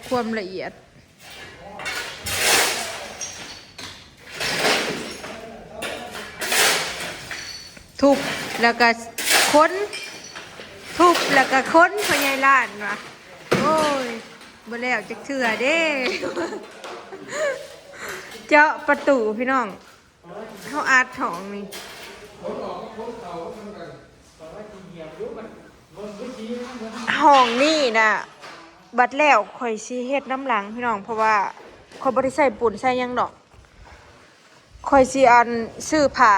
ความละเอียดทุบแล้วก็ค้นทุบแล้วก็ค้นพญายล้านว่ะโอ้ยบ่แล้วจักเทื่อเด้เจาะประตูพี่น้องเขาอาดถองนี่ห้องนี่นะบัดแล้วข่อยสิเฮ็ดน้ำหลังพี่น้องเพราะว่าข่อยบ่ได้ใส่ปุ่นใส่หยังดอกข่อยสิอันซื้อผ้า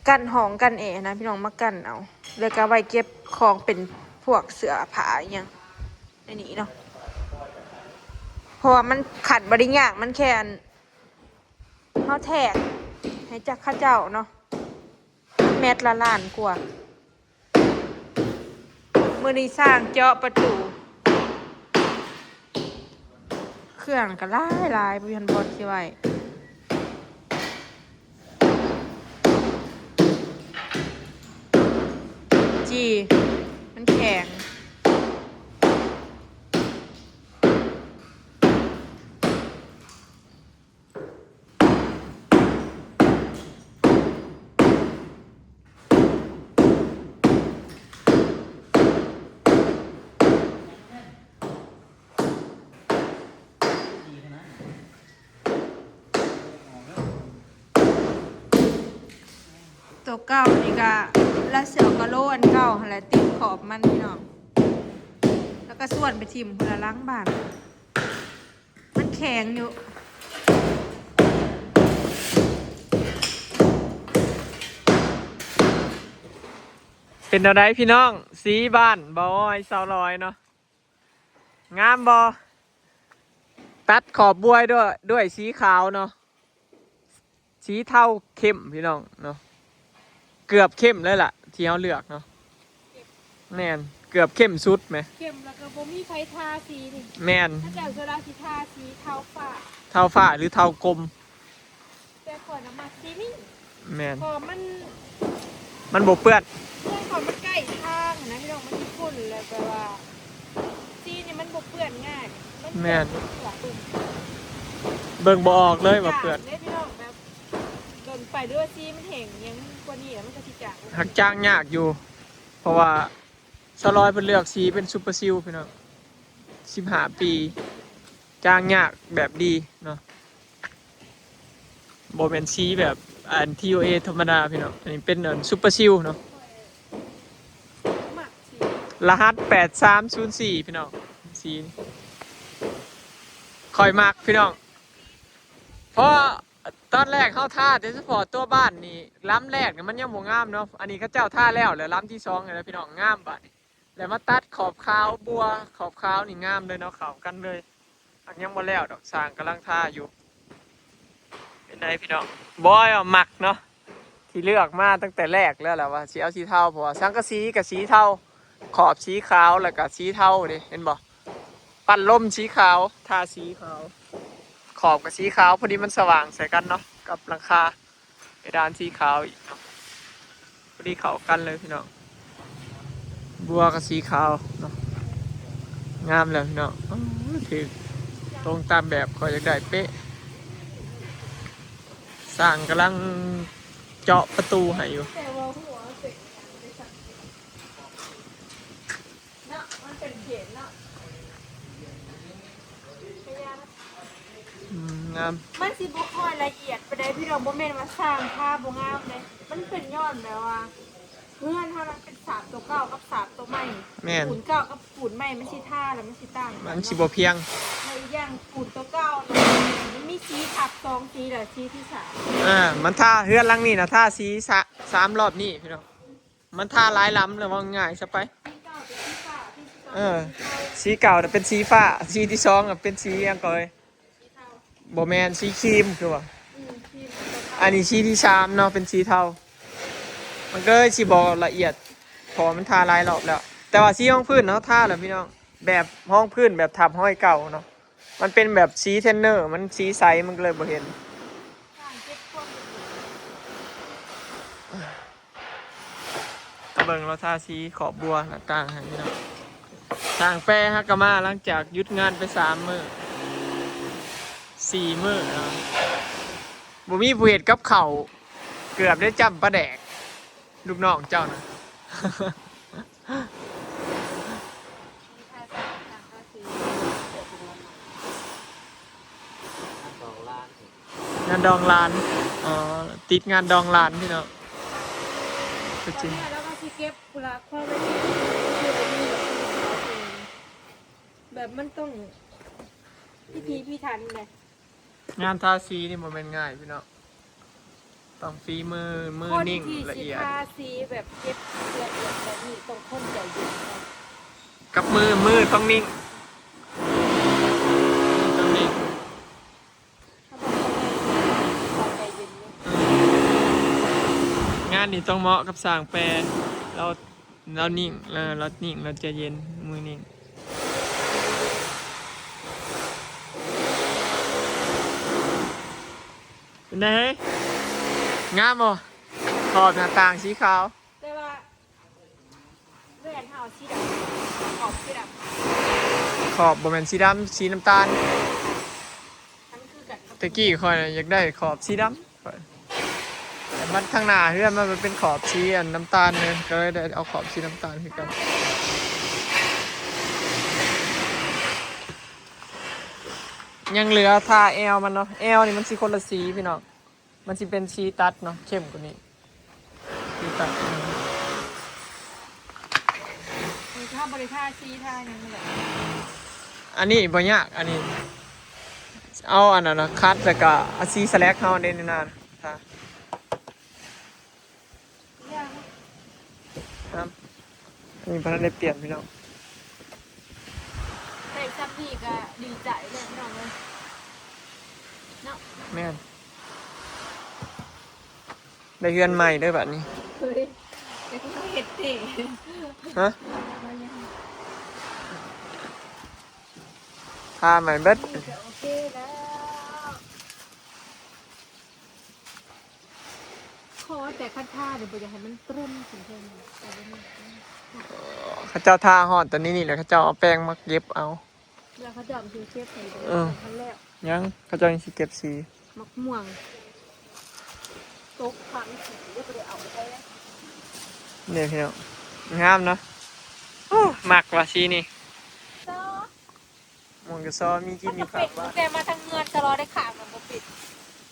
กันห้องกันแอร์นะพี่น้องมากันเอาแล้วก็ไว้เก็บของเป็นพวกเสื้อผ้าอหยังในนี้เนาะเพราะว่ามันขัดบ่ได้ยากมันแค่อันเฮาแทกให้จักเข้าเจ้าเนาะเม็ดละล้านกว่ามื้อนี้สร้างเจาะประตูเครื่องก็หลายบ่ทันบ่สิไว้จีมันแข็งตัวเก่านี่ก็ละเสียวกะโลอันเก่าหั่นแหละติดขอบมันพี่น้องแล้วก็ส่วนไปทิ่มคนละล้างบ้านมันแข็งอยู่เป็นอะไรพี่น้องสีบ้านบอยเสาลอยเนาะงามบอตัดขอบบัวด้วยสีขาวเนาะสีเทาเข้มพี่น้องเนาะเกือบเข้มเลยล่ะที่เขาเลือกเนาะแม่นเกือบเข้มสุดไหมเข้มแล้วก็บ่มีไฟทาสีนี่แม่นถ้าเจ้าเวลาสิทาสีเทาฟ้าเทาฝ้าหรือเทากลมแต่ก่อนน้ำมันสีนี่แม่นพอมันบกเปื้อนเมื่อก่อนมันใกล้ทางนะพี่น้องมันที่ฝุ่นเลยแปลว่าสีนี่มันบ่เปื้อนง่ายแม่นเบิ่งบ่ออกเลยว่าเปื้อนพี่น้องแบบเบิ่งไปด้วยสีมันแห้งยังกว่านี้แล้วมันก็สิจางหักจ้างยากอยู่เพราะว่าสลอยเป็นเลือกสีเป็นซูเปอร์ซิลพี่น้อง15 ปีจ้างยากแบบดีเนาะโบเป็นสีแบบอัน TOA ธรรมดาพี่น้องอันนี้เป็นซูเปอร์ซิลเนาะรหัส8304พี่น้องสีคอยมักพี่น้องเพราะตอนแรกเข้าท่าแต่เฉพาะตัวบ้านนี่ล้ำแรกเนี่ยมันยังบ่งามเนาะอันนี้เขาเจ้าท่าแล้วแล้วล้ำที่2เลยนะพี่น้องงามบ้านแล้วมาตัดขอบขาวบัวขอบขาวนี่งามเลยเนาะเข้ากันเลยอันยังบ่แล้วดอกสร้างกำลังท่าอยู่เป็นไงพี่น้องบอยอ่ะมักเนาะที่เลือกมาตั้งแต่แรกแล้วแหละว่าสีเอาสีเทาเพราะว่าสังกะสีกับสีเทาขอบสีขาวแล้วก็สีเทาดิเห็นบ่ปั้นลมสีขาวทาสีขาวขอบกับสีขาวพอดีมันสว่างใส่กันเนาะกับหลังคาเพดานสีขาวอีกเนาะพอดีเข้ากันเลยพี่น้องบัวกับสีขาวเนาะงามเลยพี่น้องถือตรงตามแบบขออยากได้เป๊ะสร้างกำลังเจาะประตูให้อยู่งามมันสิบ่ค่อยละเอียดไปได้พี่น้องบ่แม่นว่าสร้างภาพบ่งามเลยมันเป็นย้อนแบบว่าเพื่อนถ้ามันเป็นสาบตัวเก่ากับสาบตัวใหม่ปูนเก่ากับปูนใหม่มันสิท่าแล้วมันสิต่างมันสิบ่เพียงในอย่างปูนตัวเก่ามันมีสีทับ2สีแล้วสีที่3มันท่าเฮือนหลังนี่นะท่าสี3 รอบนี่พี่น้องมันท่าหลายล้ำเลยว่าง่ายซะไปสีเก่าเป็นสีฟ้าสีที่2เป็นสียังก่อยบ่แมนสีครีมคือว่าอันนี้สีที่3เนาะเป็นสีเทามันก็สิบ่ละเอียดพอมันทาหลายรอบแล้วแต่ว่าสีห้องพื้นเนาะทาแล้วพี่น้องแบบห้องพื้นแบบทับห้อยเก่าเนาะมันเป็นแบบสีเทนเนอร์มันสีใสมันก็เลยบ่เห็นตะเบิงเราทาสีขอบบัวหน้าต่างให้พี่น้องท ทางแปรฮักกะมาหลังจากหยุดงานไป3 มื้อ4 มื้อแล้วบ่มีผู้เฮ็ดกับข้าวเกือบได้จำปลาแดกลูกน้องเจ้านะ งานดองร้านอ๋อติดงานดองร้านพี่เนาะ ตอน จริง นี้แล้วก็สิเก็บกุหลาบเข้าไปคือจะมีแบบมันต้องพิธีพิถันเลย งานทาสีนี่มันเป็นง่ายพี่เนาะต้องฝีมือคน นิ่ง ที่ ละ สิ เอียด ทาสีแบบเก็บละเอียดแบบนี้ต้องคนใจเย็นนะ กับมือต้องนิ่งต้องนิ่ง ถ้าบอกคนใจเย็นเนี่ย งานนี่ต้องเหมาะกับสร้างแปรเราเรานิ่งเรานิ่งเราใจเย็นมือนิ่งเป็นไงเฮ้ยงามบ่ขอบหน้าต่างสีขาว แต่ว่าแหวนเฮาสีดำขอบสีดำ ขอบบ่แม่นสีดำสีน้ำตาล ทั้งคือกันครับ ตะกี้คอยน่ะอยากได้ขอบสีดำข้อยแต่มันข้างหน้าเพื่อนมันเป็นขอบสีอันน้ำตาลเลยก็เลยได้เอาขอบสีน้ำตาลคือกันยังเหลือทาแอลมันเนาะแอลนี่มันสีคนละสีพี่น้องมันสิเป็นสีตัดเนาะเข้มกว่านี้สีตัด มีท่าบริท่าสีท่าอย่างนี้แหละ อันนี้บ่ยากอันนี้เอาอันนั้นนะคัดแล้วก็เอาสีสแลกเข้าในนี่นานค่ะ ยาก ครับอันนี้พนักได้เปลี่ยนพี่น้อง แต่ซับนี่ก็ดีใจเลยพี่น้องเลยเนาะ แม่นได้เฮือนใหม่ด้วยแบบนี้ เฮ้ยแต่ก็เห็ดเตะ ฮะพาใหม่เบิด โอเคแล้วขอแต่คัดท่าเดี๋ยวไปจะให้มันตรึมถึงเพิ่มแต่ว่ามัน เขาเจ้าทาหอดตัวนี้นี่แหละเขาเจ้าเอาแป้งมาเก็บเอา แล้วเขาจะเอาคือเชฟใส่ไปขั้นแรก ยังเขาเจ้ายังสิเก็บสี มักม่วงตกพังสีก็ไปเอาไปแล้ว เนี่ยพี่น้องงามเนาะโอ้มักว่าสีนี่ จ้า มองกระซอมีกิ มัน น มี จะ ขา เป็ ว ด ว่า แต่มาทางเงินจะรอได้ขาดมันบ่ปิด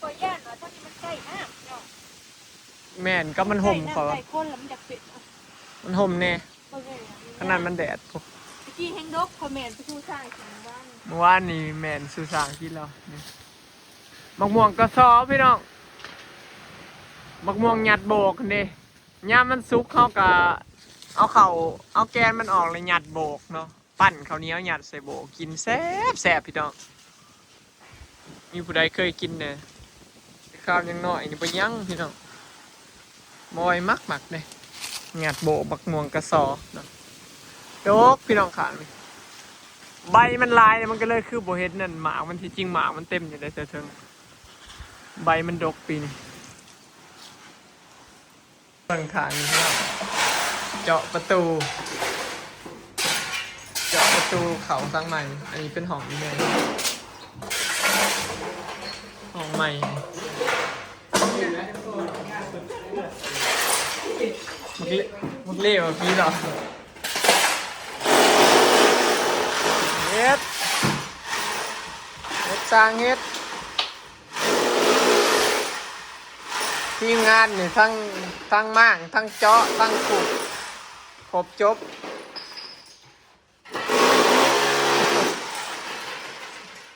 ตัวย่านว่าตอนนี้มันใกล้มากเนาะ แม่นก็มันห่ม ใก เขา ล้คนแล้วมันจะปิด มันห่มแน่ ก็เลย ขนาดมันแดดพวก เมื่อกี้แฮงดกคอมเมนต์ไปทูสร้างถึงบ้าน เมื่อวานนี่แม่นสุสานที่เรานี่มักม่วงกระซอพี่น้องมักม่วงหยัดโบกนี่ย่ามมันสุกเขาก็เอาแกนมันออกเลยหยัดโบกเนาะปั้นข้าวเหนียวหยัดใส่โบกกินแซ่บพี่น้องมีผู้ใดเคยกินเนี่ยข้าวยังน้อยนี่ไปยังพี่น้องมอยมักเลยหยัดโบกมักม่วงกระซอเนาะโดกพี่น้องขางนี่ใบมันลายมันก็เลยคือโบเฮ็ดนั่นหมากมันที่จริงหมากมันเต็มอยู่ในเทิงใบมันดกปีนี้เบิ่งขางนี่พี่น้องเจาะประตูเขาสร้างใหม่อันนี้เป็นห้องนี่แม่ห้องใหม่มึกเล่ว่ะพี่เหรอเฮ็ดสร้างเฮ็ดทีมงานนี่ทั้งม่างทั้งเจาะทั้งขุดครบจบ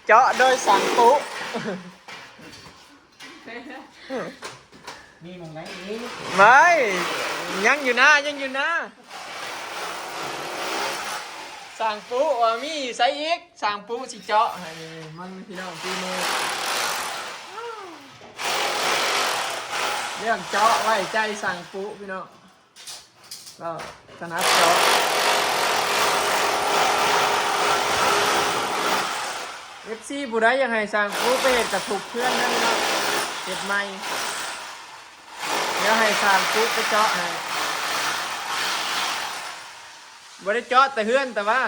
เจาะโดยสังปุ มีมองไหนนี้ ไม่ยังอยู่นะสั่งปูมีใส่อีกสั่งปูสิเจาะให้มันพี่น้องพี่มือเรื่องเจาะไว้ใจสั่งปูพี่น้องก็ถนัดเจาะFC ผู้ใดอยากให้สั่งปูไปเฮ็ดกระถูกเพื่อนนั่นเนาะเฮ็ดใหม่เดี๋ยวให้สั่งปูไปเจาะให้บ่ได้เจาะแต่เฮือนแต่ว่า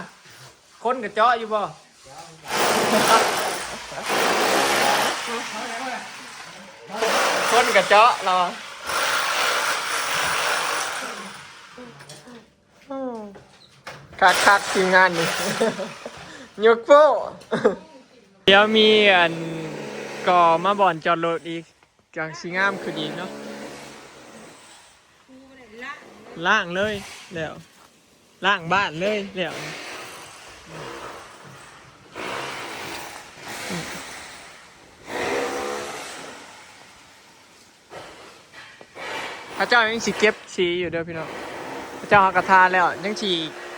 คนกับเจาะอยู่บ่คนกับเจาะเราคักทีมงานนี่ ยกโป้เดี๋ยวมีอันก่อมาบ่อนจอดรถอีกจังสีงามคือดีเนาะล่างเลยแล้วล่างบ้านเลยแล้วพระเจ้ายังสีเก็บสีอยู่เด้อพี่น้องพระเจ้าหักกระทาแล้วยังสี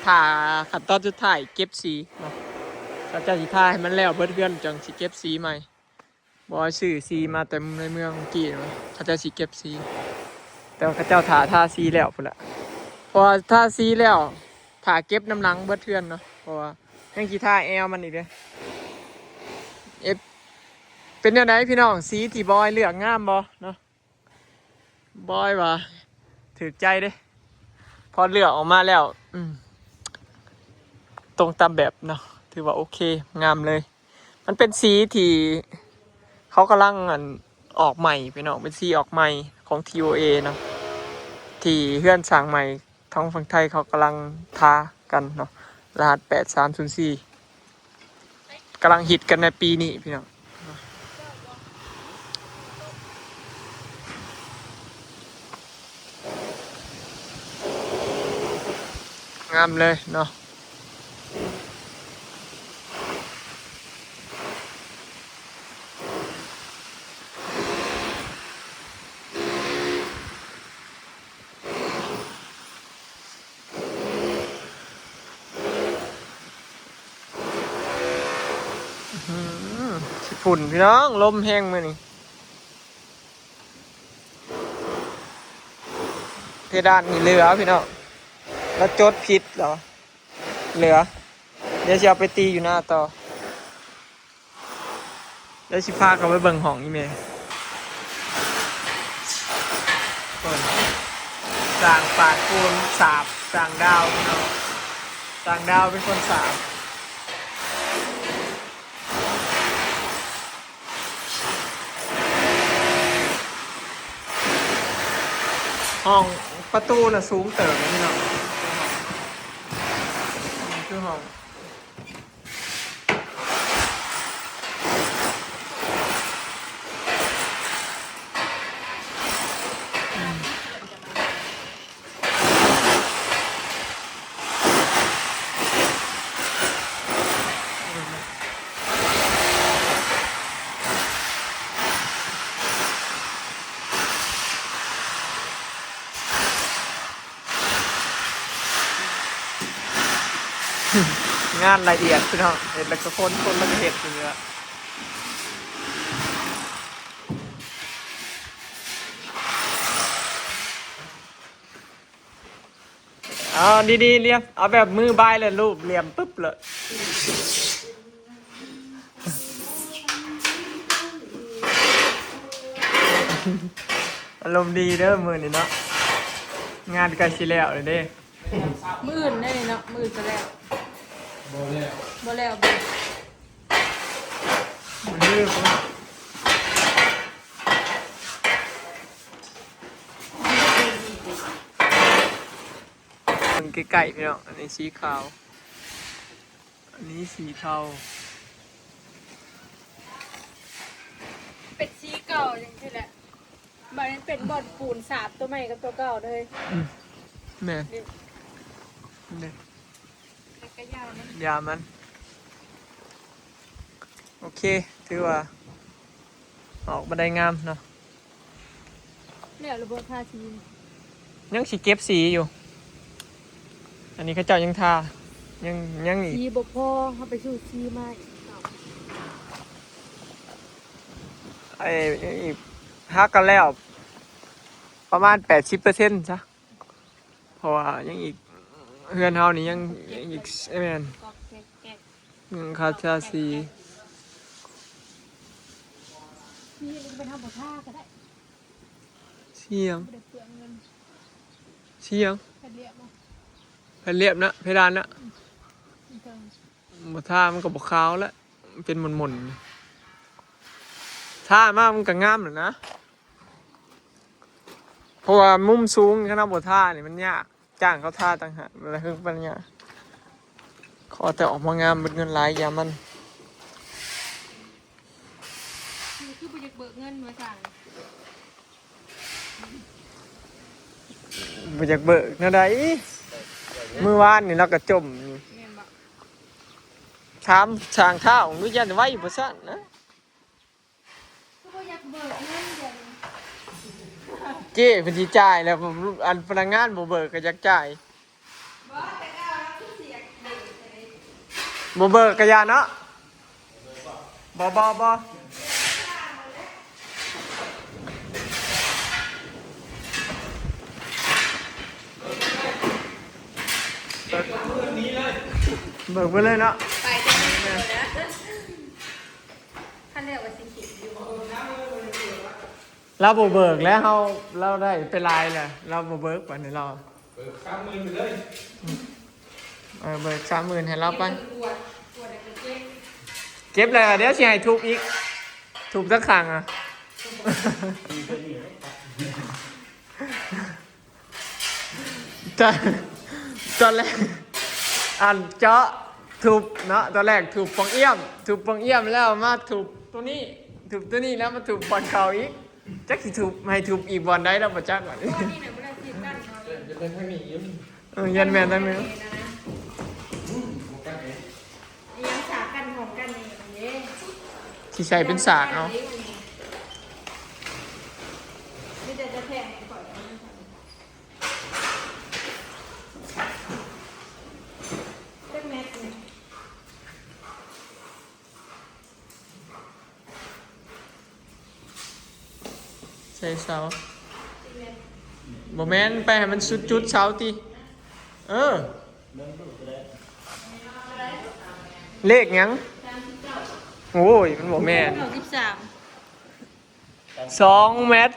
ผ่าขัดตอนสุดท้ายเก็บสีเนาะพระเจ้าสีทาให้มันแล้วเบิดเพื่อนจังสีเก็บสีใหม่บอยสื่อสีมาเต็มในเมืองกี่เนาะพระเจ้าสีเก็บสีแต่ว่าพระเจ้าทาทาสีแล้วพุ่นละพอทาสีแล้วถาเก็บน้ำหลังเบิดเพื่อนเนาะเพราะว่ายังสีทาแอลมันอีกเลยเป็นยังไงพี่น้องสีที่บอยเลือกงามบอเนาะบอยว่ะถือใจเด้พอเลือกออกมาแล้วตรงตามแบบเนาะถือว่าโอเคงามเลยมันเป็นสีที่เขากำลังออกใหม่พี่น้องเป็นสีออกใหม่ของ TOA เนาะที่เพื่อนสั่งใหม่ท้องฝั่งไทยเขากำลังทากันเนาะรหัส8304กำลังฮิตกันในปีนี้พี่น้องงามเลยเนาะฝุ่นพี่น้องลมแห้งมานี่เพดานนี่เหลือพี่น้องแล้วจดผิดเหรอเหลือเดี๋ยวจะเอาไปตีอยู่หน้าต่อเดี๋ยวชิพาเขาไปเบิ่งห้องอีเมลสั่งปากปูนสาบสั่งดาวพี่น้องสั่งดาวเป็นคนสาบห้องประตูน่ะสูงเติบพี่น้องคือห้องงานละเอียดพี่น้องเห็นแล้วก็คนละเห็ดอย่างเงี้ยเอาดีๆเรียบเอาแบบมือบายเลยรูปเหลี่ยมปุ๊บเลยอารมณ์ดีเด้อมือนี่เนาะงานใกล้สิแล้วเลยเด้ มื้ออื่นได้เลยเนาะมื้อจะแล้วบ่แล้วบ่แล้ว มันดื้อปุ๊บมันใกล้ๆพี่น้องอันนี้สีขาวอันนี้สีเทา เป็นสีเก่าจังซี่แหละมันเป็นบ่อนปูนสาบตัวใหม่กับตัวเก่าเลย แม่ นี่ เนี่ย แล้วก็ยาวมัน ยามันโอเคถือว่าออกมาได้งามเนาะ เนี่ยระบบทาสี ยังสีเก็บสีอยู่อันนี้เขาเจ้ายังทายังอีก สีบ่พอเฮาไปสู่สีใหม่ ไอ้อีกฮักกันแล้วประมาณ80%ซะเพราะว่ายังอีกเฮือนเฮานี่ยังอีกแม่น กอกแก๊ก ยังคาชาสี สีมันไปทำบ่ท่าก็ได้ เสียง บ่ได้เปลืองเงิน เสียง แค่เรียบบ่ แผ่นเรียบนะเพดานนะ เทิง บ่ท่ามันก็บ่ขาวแล้วมันเป็นหม่นๆท่ามากมันก็งามแล้วนะเพราะว่ามุมสูงคณะบ่ท่านี่มันยากจ้างเขาท่าต่างหากอะไรคือปัญญาขอแต่ออกมางามเป็นเงินหลายอย่ามัน คือบ่อยากเบิกเงินมาสั่ง บ่อยากเบิกแนวใดมื้อวานนี่เราก็จมอยู่ แม่นบ่ ถามช่างเท้าอนุญาตไว้บ่ซั่นนะ คือบ่อยากเบิกเงินเดี๋ยวนี้ เจ้เพิ่นสิจ่ายแล้วอันพนักงานบ่เบิกก็อยากจ่าย บ่แต่ก็เอาแล้วคือเสียเบิกเลย บ่เบิกก็อย่าเนาะบ่เบิกไปเลยเนาะ ไปจะมีเงินนะคันเรียกว่าสิคิดอยู่ เราบ่เบิกแล้วเราได้เป็นลายแหละเราบ่เบิกปานนี้เรา เบิก30,000ไปเลย เบิก30,000ให้เราไป ปวดอะไรก็เจ็บ เก็บเลยเดี๋ยวสิให้ทุบอีกทุบสักครั้งอ่ะ ตอนแรกอันเจาะทุบเนาะตอนแรกทุบปองเอี่ยมแล้วมาทุบตัวนี้ทุบตัวนี้แล้วมาทุบบอลเขาอีกจักสิทุบให้ทุบอีกบอลได้แล้วบ่จักก่อน นี่น่ะบ่ได้คิดกันเขาเลย จะเป็นทางนี้อยู่ ยันแม่นได้ไหม นะยังสากันของกันนี่อันนี้ สิใส่เป็นสากเอา นี่จะแทงก่อนเป็นแมทนี่ ใส่เสาบ่แม่นไปให้มันสุดจุดเสาติเลขหยังโอ้ยมันบ่แม่น 13 2 เมตร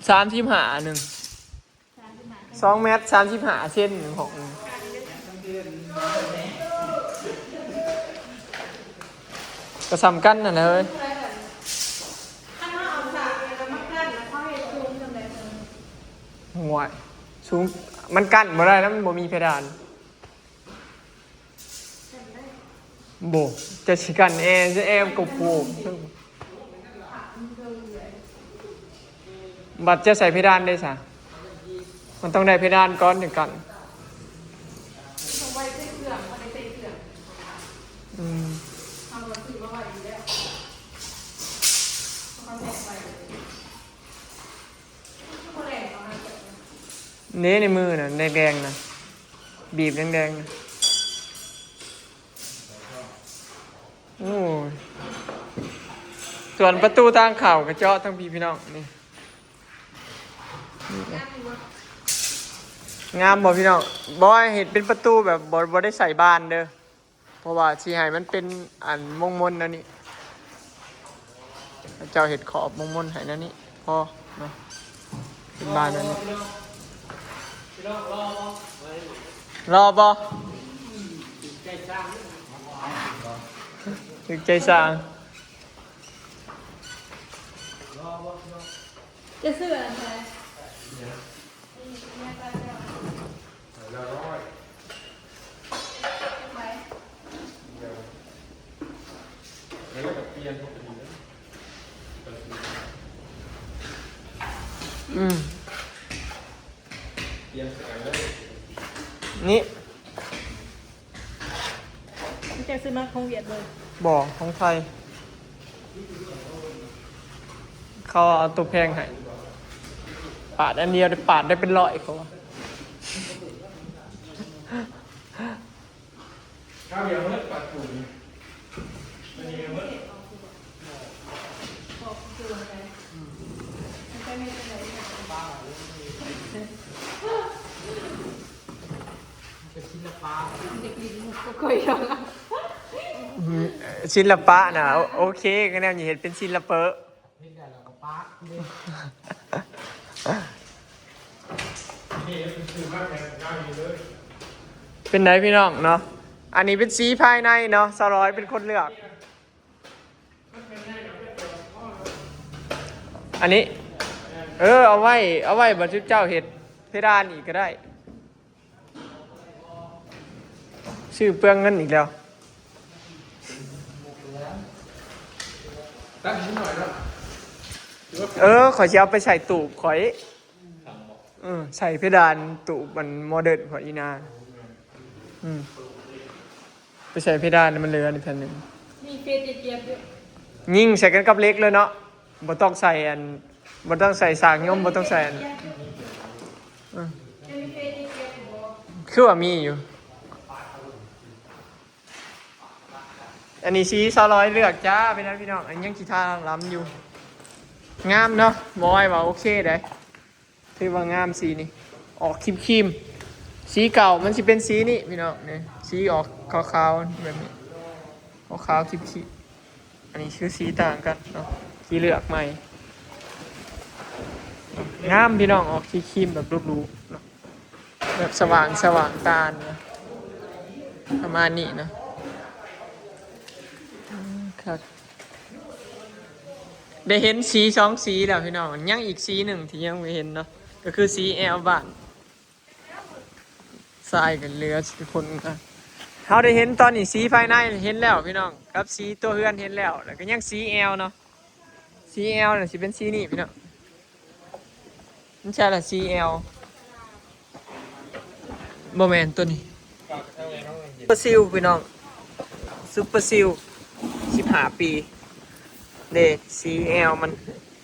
35หนึ่ง2 เมตร 35 เซนหนึ่งของก็สำคัญนั่นแหละเฮ้ย ถ้าเราเอาสากแล้วมากั้นแล้วเขาให้ซูมจำได้เพิ่น ห่วยสูงมันกั้นบ่ได้แล้วมันบ่มีเพดานโบจะสิกันแอร์จะแอร์กับโผบัตรจะใส่เพดานได้ซะมันต้องได้เพดานก่อนถึงกัน เอาไว้ใส่เครื่องเอาไว้ใส่เครื่อง อืม เอาไว้ซื้อมาไว้อยู่แล้วเอาแทงไปเอาแทงเอามาเก็บ เน้ในมือน่ะแดงๆน่ะบีบแดงๆน่ะโอ้ยส่วนประตูทางเข่ากระเจาะทั้งพี่น้องนี่งามบ่พี่น้องบ่ให้เห็นเป็นประตูแบบบ่ได้ใส่บานเด้อเพราะว่าสิให้มันเป็นอันมงมนนั่นนี่เจ้าเห็ดขอบมงมนให้นั่นนี่พอเนาะเป็นบานนั่นนี่รอบ่ถึงใจสร้าง จะซื้ออะไร แล้วก็เปลี่ยนพวกนี้ อืม เปลี่ยนสายเลย นี่ จะซื้อมาคงเวียดเลย บ่อของไทยเขาเอาตัวแพงให้ปาดอันเดียวได้ปาดได้เป็นร้อยเขาว่า ข้าวเดียวเมื่อปัดถุงมันมีเมื่อ บอกคืออะไรมันก็ไม่เป็นไร เป็นศิลปะ เด็กลิ้นก็ค่อยยอม ศิลปะนะโอเคก็แนวอย่าเห็นเป็นศิลปะ เห็นได้แล้วก็ป้านี่เป็นสื่อมากเลยง่ายอยู่เลย เป็นไหนพี่น้องเนาะ อันนี้เป็นสีภายในเนาะสร้อยเป็นคนเลือก อันนี้ เอาไว้บรรจุเจ้าเห็ดเพดานอีกก็ได้ ชื่อเปลืองเงินอีกแล้ว ตั้งนิดหน่อยแล้ว ข่อยจะเอาไปใส่ตูบข่อยใส่เพดานตูบมันโมเดิร์นข่อยอีนาไปใส่เพดานมันเหลืออีกแผ่นหนึ่ง มีเฟซเจี๊ยบด้วย ยิ่งใส่กันกับเล็กเลยเนาะบ่ต้องใส่บ่ต้องใส่สากย่อมบ่ต้องใส่คือว่ามีอยู่ อันนี้สีซอร้อยเลือกจ้าเป็นนั้นพี่น้องอันยังกีทาล้ำอยู่งามเนาะบอยว่าโอเคได้ถือว่างามสีนี่ออกครีมสีเก่ามันสิเป็นสีนี่พี่น้องนี่สีออกขาวๆแบบนี้ขาวๆครีมอันนี้คือสีต่างกันเนาะสีเลือกใหม่งามพี่น้องออกสีครีมแบบรูปๆเนาะแบบสว่างตานะประมาณนี้นะครับได้เห็นสีสองสีแล้วพี่น้องยังอีกสีหนึ่งที่ยังไม่เห็นเนาะก็คือสีแอลบ้านทรายกันเรือทุกคนนะเขาได้เห็นตอนนี้สีภายในเห็นแล้วพี่น้องกับสีตัวเฮือนเห็นแล้วก็ยังสีแอลเนาะสีแอลน่ะสิเป็นสีนี่พี่น้องนี่ใช่ละสีแอลโมเมนตัวนี้ซุปเปอร์ซิลพี่น้องซุปเปอร์ซิล15 ปีเด็สีแอลมัน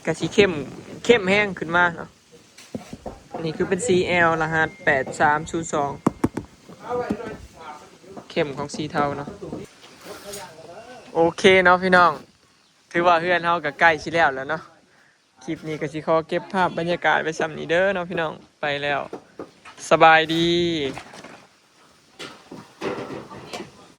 กะสีเข้มแห้งขึ้นมาเนาะนี่คือเป็นสีแอลรหัส8302เข้มของสีเทาเนาะโอเคเนาะพี่น้องถือว่าเฮือนเฮาก็ใกล้สิแล้วเนาะคลิปนี้ก็สิขอเก็บภาพบรรยากาศไว้ซ้ำนี้เด้อเนาะพี่น้องไปแล้วสบายดี